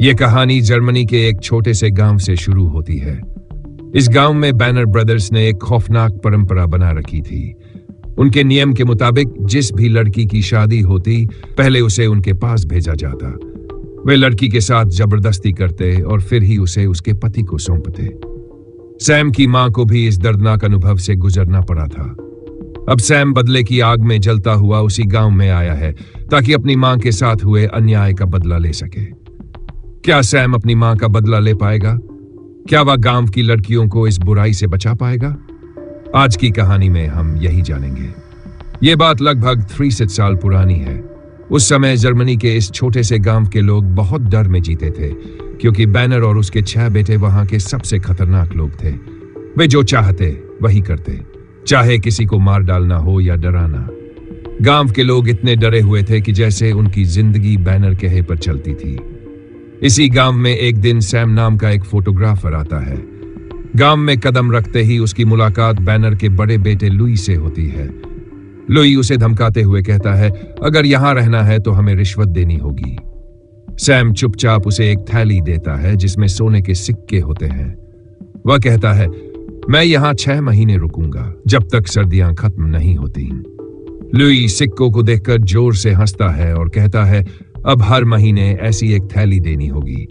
ये कहानी जर्मनी के एक छोटे से गांव से शुरू होती है। इस गांव में बैनर ब्रदर्स ने एक खौफनाक परंपरा बना रखी थी। उनके नियम के मुताबिक जिस भी लड़की की शादी होती, पहले उसे उनके पास भेजा जाता। वे लड़की के साथ जबरदस्ती करते और फिर ही उसे उसके पति को सौंपते। सैम की मां को भी इस दर्दनाक अनुभव से गुजरना पड़ा था। अब सैम बदले की आग में जलता हुआ उसी गांव में आया है ताकि अपनी मां के साथ हुए अन्याय का बदला ले सके। क्या सैम अपनी मां का बदला ले पाएगा? क्या वह गांव की लड़कियों को इस बुराई से बचा पाएगा? आज की कहानी में हम यही जानेंगे। ये बात लगभग 300 साल पुरानी है। उस समय जर्मनी के इस छोटे से गांव के लोग बहुत डर में जीते थे, क्योंकि बैनर और उसके 6 बेटे वहां के सबसे खतरनाक लोग थे। वे जो चाहते वही करते, चाहे किसी को मार डालना हो या डराना। गांव के लोग इतने डरे हुए थे कि जैसे उनकी जिंदगी बैनर कहे पर चलती थी। इसी गांव में एक दिन सैम नाम का एक फोटोग्राफर आता है। गांव में कदम रखते ही उसकी मुलाकात बैनर के बड़े बेटे लुई से होती है। लुई उसे धमकाते हुए कहता है, अगर यहां रहना है तो हमें रिश्वत देनी होगी। सैम चुपचाप उसे एक थैली देता है जिसमें सोने के सिक्के होते हैं। वह कहता है, मैं यहां 6 महीने रुकूंगा जब तक सर्दियां खत्म नहीं होती। लुई सिक्कों को देखकर जोर से हंसता है और कहता है, अब हर महीने ऐसी एक थैली देनी होगी।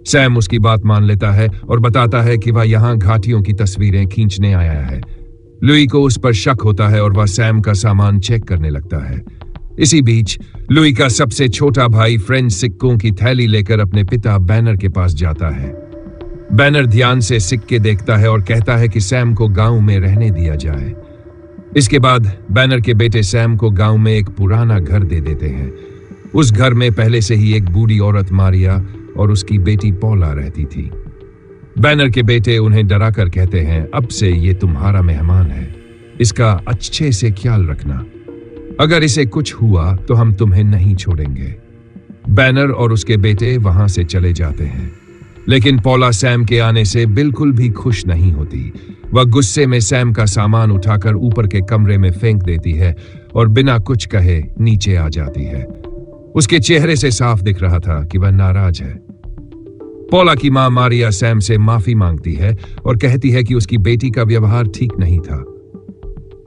सैम उसकी बात मान लेता है और बताता है कि वह यहां घाटियों की तस्वीरें खींचने आया है। लुई को उस पर शक होता है और वह सैम का सामान चेक करने लगता है। इसी बीच लुई का सबसे छोटा भाई फ्रेंच सिक्कों की थैली लेकर अपने पिता बैनर के पास जाता है। बैनर ध्यान से सिक्के देखता है और कहता है कि सैम को गांव में रहने दिया जाए। इसके बाद बैनर के बेटे सैम को गांव में एक पुराना घर दे देते हैं। उस घर में पहले से ही एक बूढ़ी औरत मारिया और उसकी बेटी पौला रहती थी। बैनर के बेटे उन्हें डराकर कहते हैं, अब से ये तुम्हारा मेहमान है, इसका अच्छे से ख्याल रखना। अगर इसे कुछ हुआ तो हम तुम्हें नहीं छोड़ेंगे। बैनर और उसके बेटे वहां से चले जाते हैं, लेकिन पौला सैम के आने से बिल्कुल भी खुश नहीं होती। वह गुस्से में सैम का सामान उठाकर ऊपर के कमरे में फेंक देती है और बिना कुछ कहे नीचे आ जाती है। उसके चेहरे से साफ दिख रहा था कि वह नाराज है। पौला की मां मारिया सैम से माफी मांगती है और कहती है कि उसकी बेटी का व्यवहार ठीक नहीं था,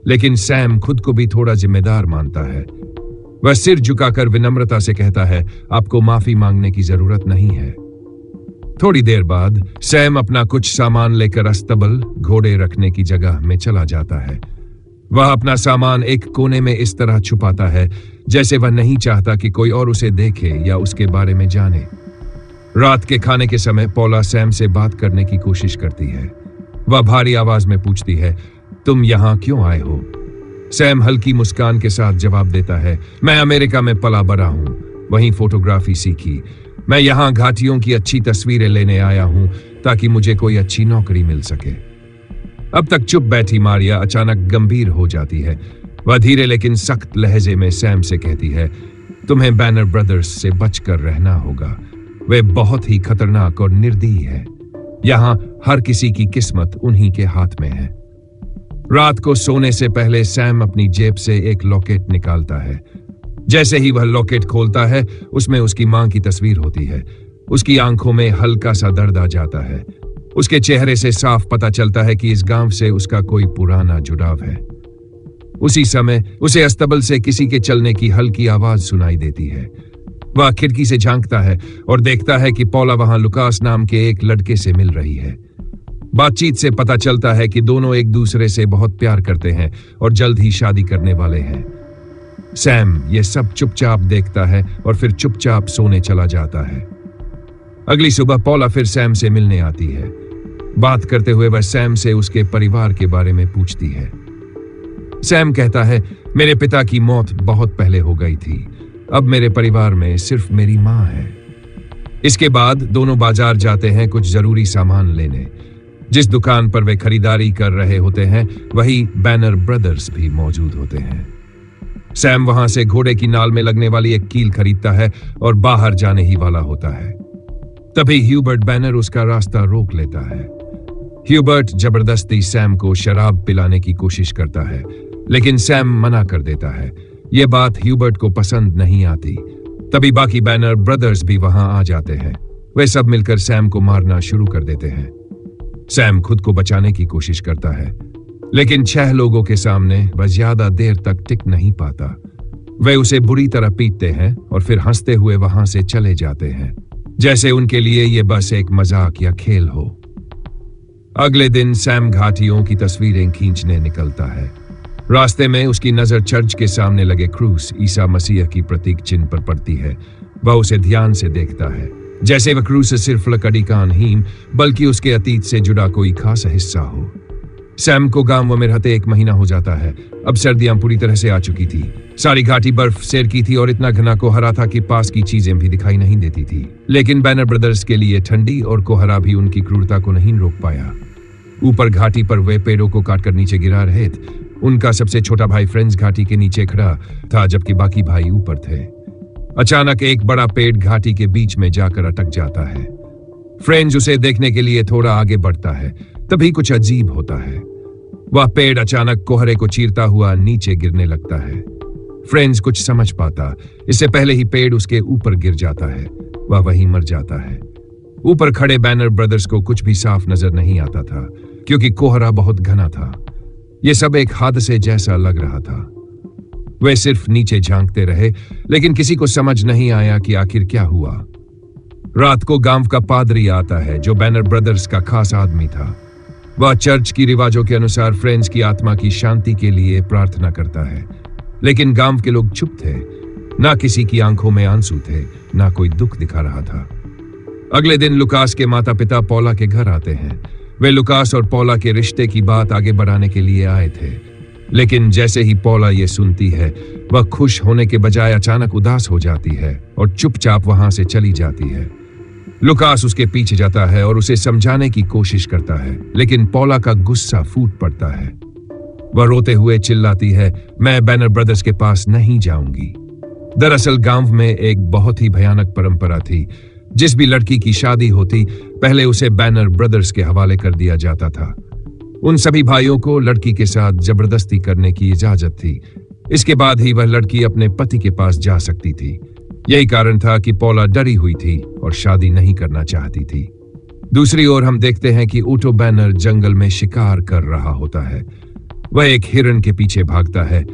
लेकिन सैम खुद को भी थोड़ा जिम्मेदार मानता है। वह सिर झुकाकर विनम्रता से कहता है, आपको माफी मांगने की जरूरत नहीं है। थोड़ी देर बाद सैम अपना कुछ सामान लेकर अस्तबल, घोड़े रखने की जगह में चला जाता है। वह अपना सामान एक कोने में इस तरह छुपाता है जैसे वह नहीं चाहता कि कोई और उसे देखे या उसके बारे में जाने। रात के खाने के समय पौला सैम से बात करने की कोशिश करती है। वह भारी आवाज में पूछती है, तुम यहां क्यों आए हो? सैम हल्की मुस्कान के साथ जवाब देता है, मैं अमेरिका में पला बड़ा हूं, वहीं फोटोग्राफी सीखी। मैं यहां घाटियों की अच्छी तस्वीरें लेने आया हूं ताकि मुझे कोई अच्छी नौकरी मिल सके। अब तक चुप बैठी मारिया अचानक गंभीर हो जाती है। वह धीरे लेकिन सख्त लहजे में सैम से कहती है, तुम्हें बैनर ब्रदर्स से बचकर रहना होगा। वे बहुत ही खतरनाक और निर्दयी है। यहां हर किसी की किस्मत उन्हीं के हाथ में है। रात को सोने से पहले सैम अपनी जेब से एक लॉकेट निकालता है। जैसे ही वह लॉकेट खोलता है, उसमें उसकी मां की तस्वीर होती है। उसकी आंखों में हल्का सा दर्द आ जाता है। उसके चेहरे से साफ पता चलता है कि इस गांव से उसका कोई पुराना जुड़ाव है। उसी समय उसे अस्तबल से किसी के चलने की हल्की आवाज सुनाई देती है। वह खिड़की से झांकता है और देखता है कि पौला वहां लुकास नाम के एक लड़के से मिल रही है। बातचीत से पता चलता है कि दोनों एक दूसरे से बहुत प्यार करते हैं और जल्द ही शादी करने वाले हैं। सैम ये सब चुपचाप देखता है और फिर चुपचाप सोने चला जाता है। अगली सुबह पौला फिर सैम से मिलने आती है। बात करते हुए वह सैम से उसके परिवार के बारे में पूछती है। सैम कहता है, मेरे पिता की मौत बहुत पहले हो गई थी। अब मेरे परिवार में सिर्फ मेरी मां है। इसके बाद दोनों बाजार जाते हैं कुछ जरूरी सामान लेने। जिस दुकान पर वे खरीदारी कर रहे होते हैं, वही बैनर ब्रदर्स भी मौजूद होते हैं। सैम वहां से घोड़े की नाल में लगने वाली एक कील खरीदता है और बाहर जाने ही वाला होता है। तभी ह्यूबर्ट बैनर उसका रास्ता रोक लेता है। ह्यूबर्ट जबरदस्ती सैम को शराब पिलाने की कोशिश करता है, लेकिन सैम मना कर देता है। यह बात ह्यूबर्ट को पसंद नहीं आती। तभी बाकी बैनर ब्रदर्स भी वहां आ जाते हैं। वे सब मिलकर सैम को मारना शुरू कर देते हैं। सैम खुद को बचाने की कोशिश करता है, लेकिन 6 लोगों के सामने वह ज्यादा देर तक टिक नहीं पाता। वे उसे बुरी तरह पीटते हैं और फिर हंसते हुए वहां से चले जाते हैं, जैसे उनके लिए यह बस एक मजाक या खेल हो। अगले दिन सैम घाटियों की तस्वीरें खींचने निकलता है। रास्ते में उसकी नजर चर्च के सामने लगे क्रूस ईसा मसीह की प्रतीक चिन्ह पर पड़ती है। वह उसे ध्यान से देखता है, जैसे वह क्रूस सिर्फ लकड़ी का नहीं बल्कि उसके अतीत से जुड़ा कोई खास हिस्सा हो। सैम को गांव में रहते 1 महीना हो जाता है। अब सर्दियां पूरी तरह से आ चुकी थी। सारी घाटी बर्फ सेर की थी और इतना घना कोहरा था कि पास की चीजें भी दिखाई नहीं देती थी। लेकिन बैनर ब्रदर्स के लिए ठंडी और कोहरा भी उनकी क्रूरता को नहीं रोक पाया। ऊपर घाटी पर वे पेड़ों को काटकर नीचे गिरा रहे थे। उनका सबसे छोटा भाई फ्रेंड्स घाटी के नीचे खड़ा था, जबकि बाकी भाई ऊपर थे। अचानक एक बड़ा पेड़ घाटी के बीच में जाकर अटक जाता है। फ्रेंड्स उसे देखने के लिए थोड़ा आगे बढ़ता है, तभी कुछ अजीब होता है। वह पेड़ अचानक कोहरे को चीरता हुआ नीचे गिरने लगता है। फ्रेंड्स कुछ समझ पाता, इससे पहले ही पेड़ उसके ऊपर गिर जाता है। वह वहीं मर जाता है। ऊपर खड़े बैनर ब्रदर्स को कुछ भी साफ नजर नहीं आता था, क्योंकि कोहरा बहुत घना था। यह सब एक हादसे जैसा लग रहा था। वे सिर्फ नीचे झांकते रहे, लेकिन किसी को समझ नहीं आया कि आखिर क्या हुआ। रात को गांव का पादरी आता है, जो बैनर ब्रदर्स का खास आदमी था। वह चर्च की रिवाजों के अनुसार फ्रेंड्स की आत्मा की शांति के लिए प्रार्थना करता है, लेकिन गांव के लोग चुप थे। ना किसी की आंखों में आंसू थे, ना कोई दुख दिखा रहा था। अगले दिन लुकास के माता पिता पौला के घर आते हैं। वे लुकास और पौला के रिश्ते की बात आगे बढ़ाने के लिए आए थे, लेकिन जैसे ही पौला ये सुनती है, वह खुश होने के बजाय अचानक उदास हो जाती है और चुपचाप वहां से चली जाती है। लुकास उसके पीछे जाता है और उसे समझाने की कोशिश करता है, लेकिन पौला का गुस्सा फूट पड़ता है। वह रोते हुए चिल्लाती है, मैं बैनर ब्रदर्स के पास नहीं जाऊंगी। दरअसल गांव में एक बहुत ही भयानक परंपरा थी। जिस भी लड़की की शादी होती, पहले उसे बैनर ब्रदर्स के हवाले कर दिया जाता था। उन सभी भाइयों को लड़की के साथ जबरदस्ती करने की इजाजत थी। इसके बाद ही वह लड़की अपने पति के पास जा सकती थी। यही कारण था कि पौला डरी हुई थी और शादी नहीं करना चाहती थी। दूसरी ओर हम देखते हैं कि ओटो बैनर जंगल में शिकार कर रहा होता है। वह एक हिरण के पीछे भागता है,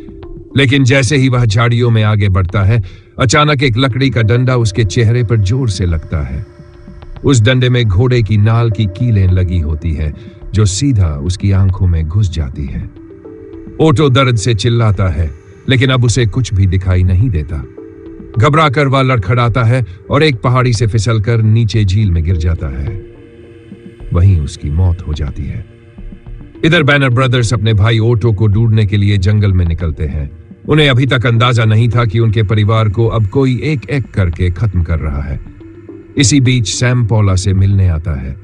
लेकिन जैसे ही वह झाड़ियों में आगे बढ़ता है, अचानक एक लकड़ी का डंडा उसके चेहरे पर जोर से लगता है। उस डंडे में घोड़े की नाल की कीलें लगी होती है, जो सीधा उसकी आंखों में घुस जाती है। ओटो दर्द से चिल्लाता है, लेकिन अब उसे कुछ भी दिखाई नहीं देता। घबराकर वह लड़खड़ाता है और एक पहाड़ी से फिसलकर नीचे झील में गिर जाता है। वहीं उसकी मौत हो जाती है। इधर बैनर ब्रदर्स अपने भाई ओटो को ढूंढने के लिए जंगल में निकलते हैं। उन्हें अभी तक अंदाजा नहीं था कि उनके परिवार को अब कोई एक एक करके खत्म कर रहा है। इसी बीच सैम पौला से मिलने आता है।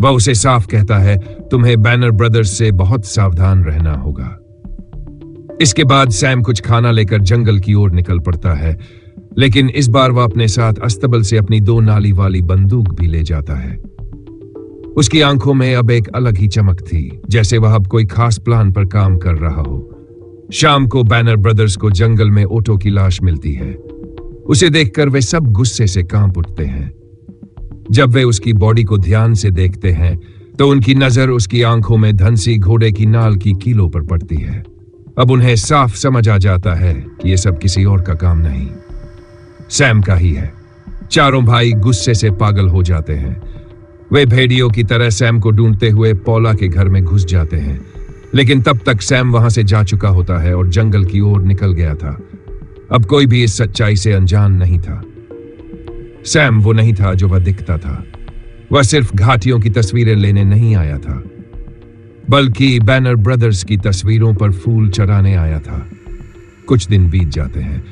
वह उसे साफ कहता है, तुम्हें बैनर ब्रदर्स से बहुत सावधान रहना होगा। इसके बाद सैम कुछ खाना लेकर जंगल की ओर निकल पड़ता है, लेकिन इस बार वह अपने साथ अस्तबल से अपनी 2 नाली वाली बंदूक भी ले जाता है। उसकी आंखों में अब एक अलग ही चमक थी, जैसे वह अब कोई खास प्लान पर काम कर रहा हो। शाम को बैनर ब्रदर्स को जंगल में ओटो की लाश मिलती है। उसे देखकर वे सब गुस्से से कांप उठते हैं। जब वे उसकी बॉडी को ध्यान से देखते हैं, तो उनकी नजर उसकी आंखों में धंसी घोड़े की नाल की कीलों पर पड़ती है। अब उन्हें साफ समझ आ जाता है कि यह सब किसी और का काम नहीं, सैम का ही है। चारों भाई गुस्से से पागल हो जाते हैं। वे भेड़ियों की तरह सैम को ढूंढते हुए पौला के घर में घुस जाते हैं, लेकिन तब तक सैम वहां से जा चुका होता है और जंगल की ओर निकल गया था। अब कोई भी इस सच्चाई से अनजान नहीं था। सैम वो नहीं था जो वह दिखता था। वह सिर्फ घाटियों की तस्वीरें लेने नहीं आया था, बल्कि बैनर ब्रदर्स की तस्वीरों पर फूल चढ़ाने आया था। कुछ दिन बीत जाते हैं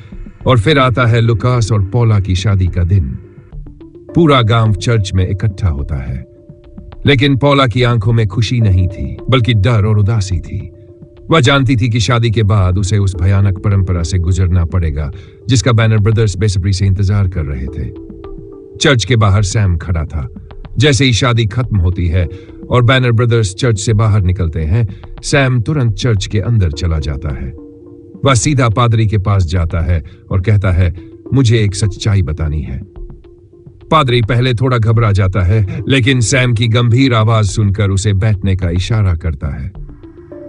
और फिर आता है लुकास और पौला की शादी का दिन। पूरा गांव चर्च में इकट्ठा होता है, लेकिन पौला की आंखों में खुशी नहीं थी, बल्कि डर और उदासी थी। वह जानती थी कि शादी के बाद उसे उस भयानक परंपरा से गुजरना पड़ेगा, जिसका बैनर ब्रदर्स बेसब्री से इंतजार कर रहे थे। चर्च के बाहर सैम खड़ा था। जैसे ही शादी खत्म होती है और बैनर ब्रदर्स चर्च से बाहर निकलते हैं, सैम तुरंत चर्च के अंदर चला जाता है। वह सीधा पादरी के पास जाता है और कहता है, मुझे एक सच्चाई बतानी है। पादरी पहले थोड़ा घबरा जाता है, लेकिन सैम की गंभीर आवाज सुनकर उसे बैठने का इशारा करता है।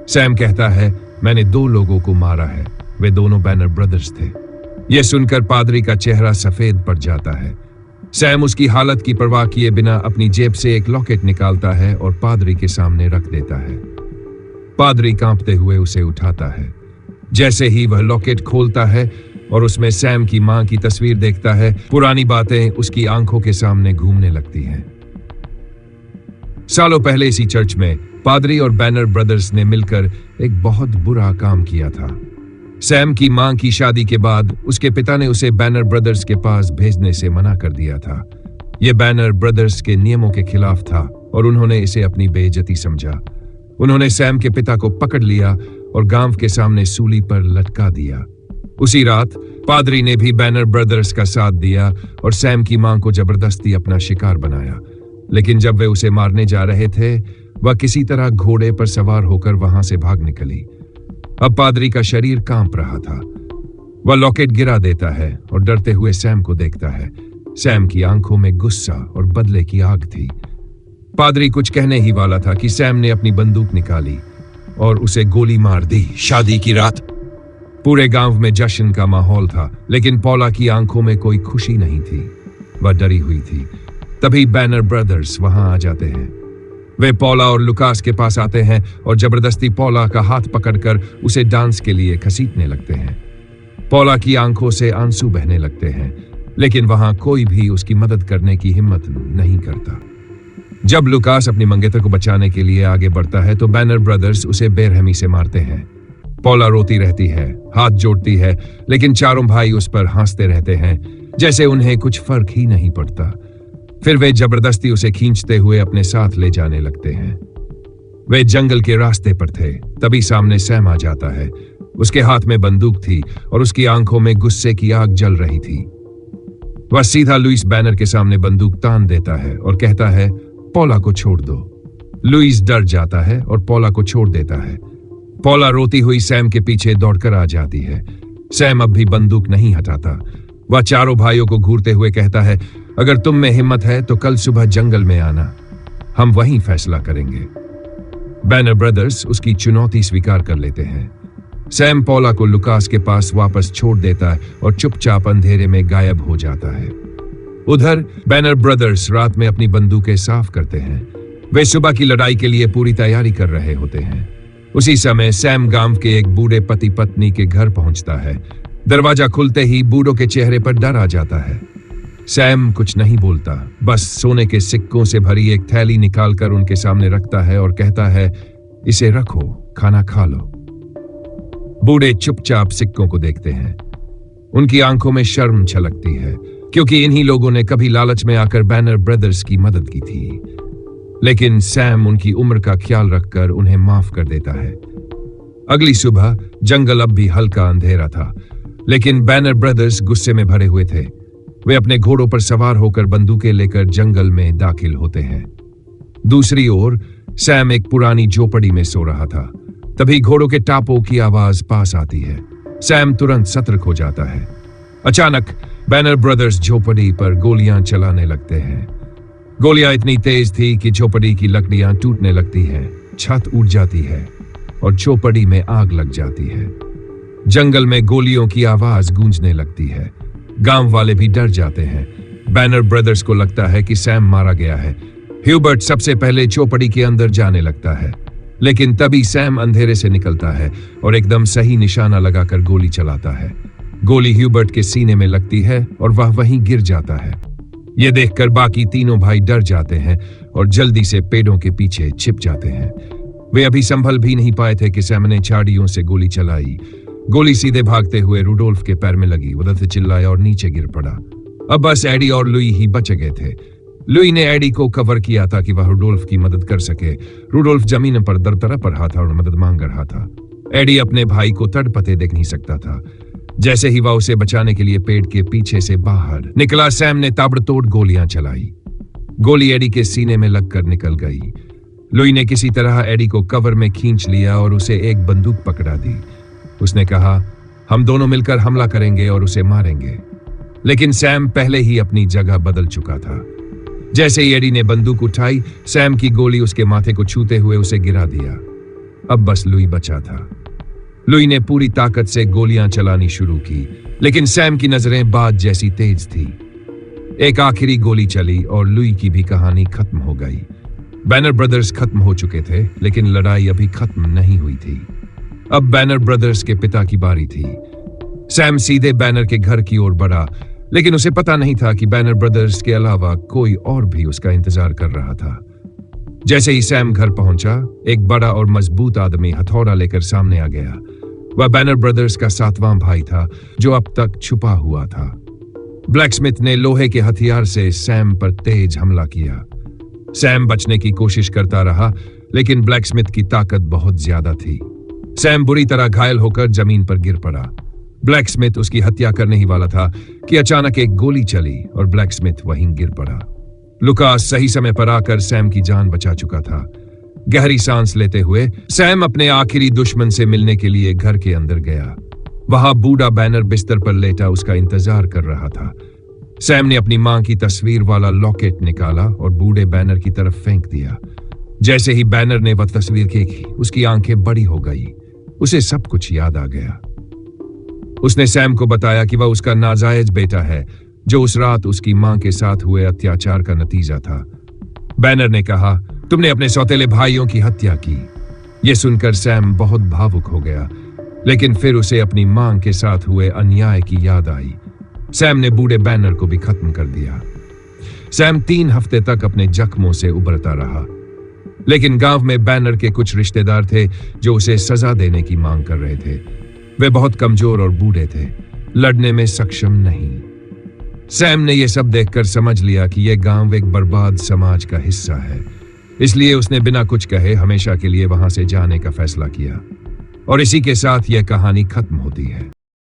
सैम कहता है, मैंने 2 लोगों को मारा है, वे दोनों बैनर ब्रदर्स थे। यह सुनकर पादरी का चेहरा सफेद पड़ जाता है। सैम उसकी हालत की परवाह किए बिना अपनी जेब से एक लॉकेट निकालता है और पादरी के सामने रख देता है। पादरी कांपते हुए उसे उठाता है। जैसे ही वह लॉकेट खोलता है और उसमें सैम की मां की तस्वीर देखता है, पुरानी बातें उसकी आंखों के सामने घूमने लगती हैं। सालों पहले इसी चर्च में पादरी और बैनर ब्रदर्स ने मिलकर एक बहुत बुरा काम किया था। सैम की मां की शादी के बाद उसके पिता ने उसे बैनर ब्रदर्स के पास भेजने से मना कर दिया था। यह बैनर ब्रदर्स के नियमों के खिलाफ था और उन्होंने इसे अपनी बेइज्जती समझा। उन्होंने सैम के पिता को पकड़ लिया और गांव के सामने सूली पर लटका दिया। उसी रात पादरी ने भी बैनर ब्रदर्स का साथ दिया और सैम की मां को जबरदस्ती अपना शिकार बनाया। लेकिन जब वे उसे मारने जा रहे थे, वह किसी तरह घोड़े पर सवार होकर वहां से भाग निकली। अब पादरी का शरीर कांप रहा था। वह लॉकेट गिरा देता है और डरते हुए सैम को देखता है। सैम की आंखों में गुस्सा और बदले की आग थी। पादरी कुछ कहने ही वाला था कि सैम ने अपनी बंदूक निकाली और उसे गोली मार दी। शादी की रात पूरे गांव में जश्न का माहौल था, लेकिन पौला की आंखों में कोई खुशी नहीं थी। वह डरी हुई थी। तभी बैनर ब्रदर्स वहां आ जाते हैं। वे पौला और लुकास के पास आते हैं और जबरदस्ती पौला का हाथ पकड़कर उसे डांस के लिए घसीटने लगते हैं। पौला की आंखों से आंसू बहने लगते हैं, लेकिन वहां कोई भी उसकी मदद करने की हिम्मत नहीं करता। जब लुकास अपनी मंगेतर को बचाने के लिए आगे बढ़ता है तो बैनर ब्रदर्स उसे बेरहमी से मारते हैं। पौला रोती रहती है, हाथ जोड़ती है, लेकिन चारों भाई उस पर हंसते रहते हैं, जैसे उन्हें कुछ फर्क ही नहीं पड़ता। फिर वे जबरदस्ती उसे खींचते हुए अपने साथ ले जाने लगते हैं। वे जंगल के रास्ते पर थे, तभी सामने सैम आ जाता है। उसके हाथ में बंदूक थी और उसकी आंखों में गुस्से की आग जल रही थी। वह सीधा लुइस बैनर के सामने बंदूक तान देता है और कहता है, पौला को छोड़ दो। लुइस डर जाता है और पौला को छोड़ देता है। पौला रोती हुई सैम के पीछे दौड़कर आ जाती है। सैम अब भी बंदूक नहीं हटाता। वह चारों भाइयों को घूरते हुए कहता है, अगर तुम में हिम्मत है तो कल सुबह जंगल में आना, हम वहीं फैसला करेंगे। बैनर ब्रदर्स उसकी चुनौती स्वीकार कर लेते हैं। सैम पौला को लुकास के पास वापस छोड़ देता है और चुपचाप अंधेरे में गायब हो जाता है। उधर बैनर ब्रदर्स रात में अपनी बंदूकें साफ करते हैं। वे सुबह की लड़ाई के लिए पूरी तैयारी कर रहे होते हैं। उसी समय सैम गांव के एक बूढ़े पति पत्नी के घर पहुंचता है। दरवाजा खुलते ही बूढ़ों के चेहरे पर डर आ जाता है। सैम कुछ नहीं बोलता, बस सोने के सिक्कों से भरी एक थैली निकालकर उनके सामने रखता है और कहता है, इसे रखो, खाना खा लो। बूढ़े चुपचाप सिक्कों को देखते हैं। उनकी आंखों में शर्म छलकती है, क्योंकि इन्हीं लोगों ने कभी लालच में आकर बैनर ब्रदर्स की मदद की थी। लेकिन सैम उनकी उम्र का ख्याल रखकर उन्हें माफ कर देता है। अगली सुबह जंगल अब भी हल्का अंधेरा था, लेकिन बैनर ब्रदर्स गुस्से में भरे हुए थे। वे अपने घोड़ों पर सवार होकर बंदूकें लेकर जंगल में दाखिल होते हैं। दूसरी ओर सैम एक पुरानी झोपड़ी में सो रहा था। तभी घोड़ों के टापों की आवाज पास आती है। सैम तुरंत सतर्क हो जाता है। अचानक बैनर ब्रदर्स झोपड़ी पर गोलियां चलाने लगते हैं। गोलियां इतनी तेज थी कि झोपड़ी की लकड़ियां टूटने लगती हैं, छत उड़ जाती है और झोपड़ी में आग लग जाती है। जंगल में गोलियों की आवाज गूंजने लगती है। गांव वाले भी डर जाते हैं। बैनर ब्रदर्स को लगता है कि सैम मारा गया है। ह्यूबर्ट सबसे पहले झोपड़ी के अंदर जाने लगता है, लेकिन तभी सैम अंधेरे से निकलता है और एकदम सही निशाना लगाकर गोली चलाता है। गोली ह्यूबर्ट के सीने में लगती है और वह वहीं गिर जाता है। यह देखकर बाकी तीनों भाई डर जाते हैं और जल्दी से पेड़ों के पीछे छिप जाते हैं। वे अभी संभल भी नहीं पाए थे कि सैम ने झाड़ियों से गोली चलाई। गोली सीधे भागते हुए रूडोल्फ के पैर में लगी। उधर से चिल्लाया और नीचे गिर पड़ा। अब बस एडी और लुई ही बच गए थे। लुई ने एडी को कवर किया था कि वह रूडोल्फ की मदद कर सके। रूडोल्फ जमीन पर दरदरा पड़ा था और मदद मांग रहा था। एडी अपने भाई को तड़पते देख नहीं सकता था। जैसे ही वह उसे बचाने के लिए पेड़ के पीछे से बाहर निकला, सैम ने ताबड़तोड़ गोलियां चलाई। गोली एडी के सीने में लगकर निकल गई। लुई ने किसी तरह एडी को कवर में खींच लिया और उसे एक बंदूक पकड़ा दी। उसने कहा, हम दोनों मिलकर हमला करेंगे और उसे मारेंगे। लेकिन सैम पहले ही अपनी जगह बदल चुका था। जैसे ही एडी ने बंदूक उठाई, सैम की गोली उसके माथे को छूते हुए उसे गिरा दिया। अब बस लुई बचा था। लुई ने पूरी ताकत से गोलियां चलानी शुरू की, लेकिन सैम की नजरें बाज जैसी तेज थी। एक आखिरी गोली चली और लुई की भी कहानी खत्म हो गई। बैनर ब्रदर्स खत्म हो चुके थे, लेकिन लड़ाई अभी खत्म नहीं हुई थी। अब बैनर ब्रदर्स के पिता की बारी थी। सैम सीधे बैनर के घर की ओर बढ़ा, लेकिन उसे पता नहीं था कि बैनर ब्रदर्स के अलावा कोई और भी उसका इंतजार कर रहा था। जैसे ही सैम घर पहुंचा, एक बड़ा और मजबूत आदमी हथौड़ा लेकर सामने आ गया। वह बैनर ब्रदर्स का 7वां भाई था, जो अब तक छुपा हुआ था। ब्लैकस्मिथ ने लोहे के हथियार से सैम पर तेज हमला किया। सैम बचने की कोशिश करता रहा, लेकिन ब्लैकस्मिथ की ताकत बहुत ज्यादा थी। सैम बुरी तरह घायल होकर जमीन पर गिर पड़ा। ब्लैकस्मिथ उसकी हत्या करने ही वाला था कि अचानक एक गोली चली और ब्लैकस्मिथ वहीं गिर पड़ा। लुकास सही समय पर आकर सैम की जान बचा चुका था। गहरी सांस लेते हुए सैम अपने आखिरी दुश्मन से मिलने के लिए घर के अंदर गया। वहां बूढ़ा बैनर बिस्तर पर लेटा उसका इंतजार कर रहा था। सैम ने अपनी मां की तस्वीर वाला लॉकेट निकाला और बूढ़े बैनर की तरफ फेंक दिया। जैसे ही बैनर ने वह तस्वीर देखी, उसकी आंखें बड़ी हो गई। उसे सब कुछ याद आ गया। उसने सैम को बताया कि वह उसका नाजायज बेटा है, जो उस रात उसकी मां के साथ हुए अत्याचार का नतीजा था। बैनर ने कहा, तुमने अपने सौतेले भाइयों की हत्या की। यह सुनकर सैम बहुत भावुक हो गया, लेकिन फिर उसे अपनी मां के साथ हुए अन्याय की याद आई। सैम ने बूढ़े बैनर को भी खत्म कर दिया। सैम 3 हफ्ते तक अपने जख्मों से उबरता रहा, लेकिन गांव में बैनर के कुछ रिश्तेदार थे जो उसे सजा देने की मांग कर रहे थे। वे बहुत कमजोर और बूढ़े थे, लड़ने में सक्षम नहीं। सैम ने यह सब देखकर समझ लिया कि यह गांव एक बर्बाद समाज का हिस्सा है, इसलिए उसने बिना कुछ कहे हमेशा के लिए वहां से जाने का फैसला किया। और इसी के साथ यह कहानी खत्म होती है।